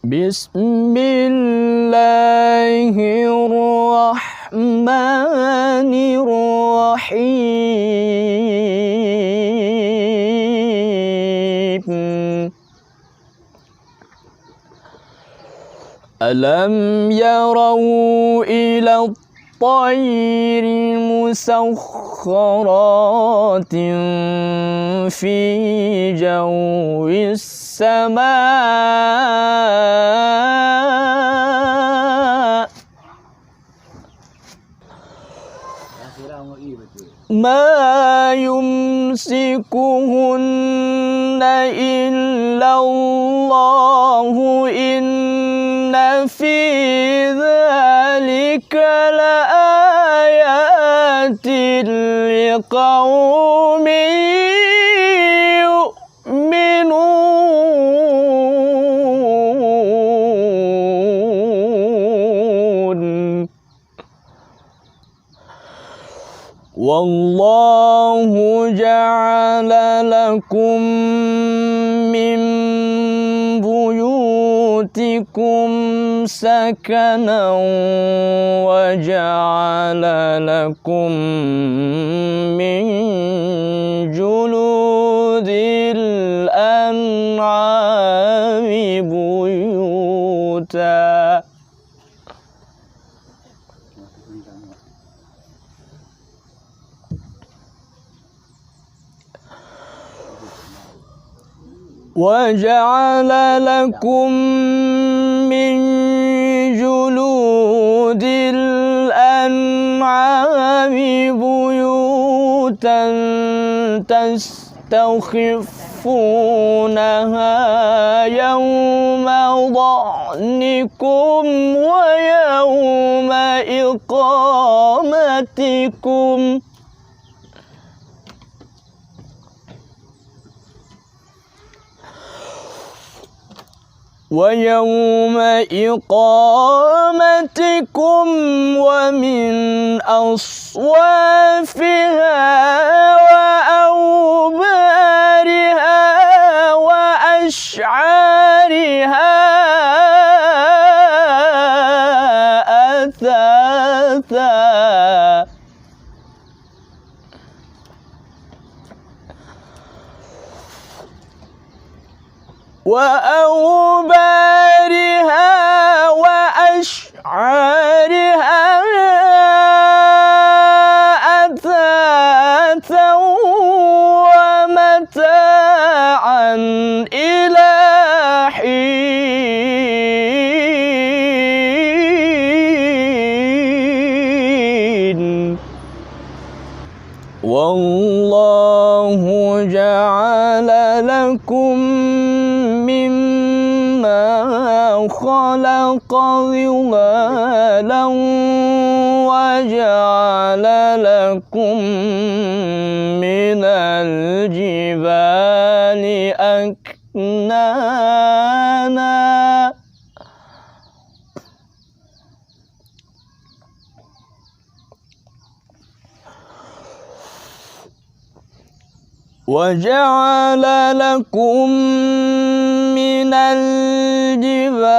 Bismillahirrahmanirrahim. Alam yarau ila at-tayri musakhkharatin fi jawis sama ma yumsikuhunna illa Allahu inna fi dhalika la ayatin liqaumin yu'minun. Wallahu ja'ala lakum min buyutikum sakanan wa ja'ala lakum min juludil an'ami buyuta. وَجَعَلَ لَكُم مِّن جُلُودِ الْأَنْعَامِ بُيُوتًا تَسْتَخِفُّونَهَا يَوْمَ ظَعْنِكُمْ وَيَوْمَ إِقَامَتِكُمْ ومن أصوافها وأوبارها وأشعارها أثاثا وأشعارها أثاثا ومتاعا إلى حين. والله جعل لكم مما خلق ظلالا وجعل لكم من الجبال أكنانا وجعل لكم من الجبال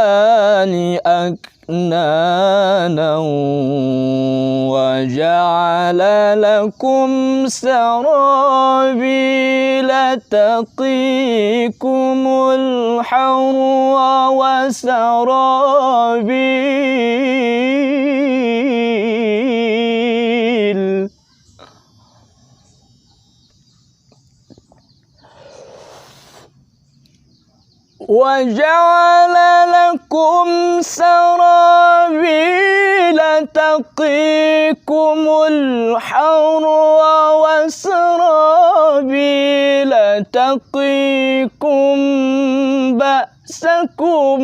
أكنانا وجعل لكم سرابيل تقيكم الحر وجعل لكم سرابيل تقيكم الحر وسرابيل تقيكم بأسكم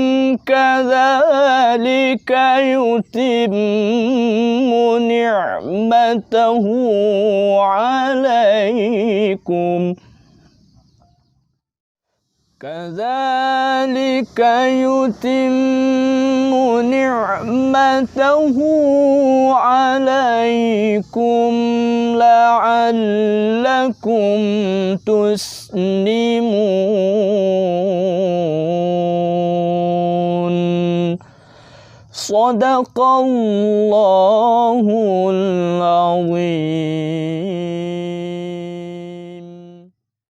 كذلك يتم نعمته عليكم كذلك يتم نعمته عليكم لعلكم تسلمون. Sadaqallahul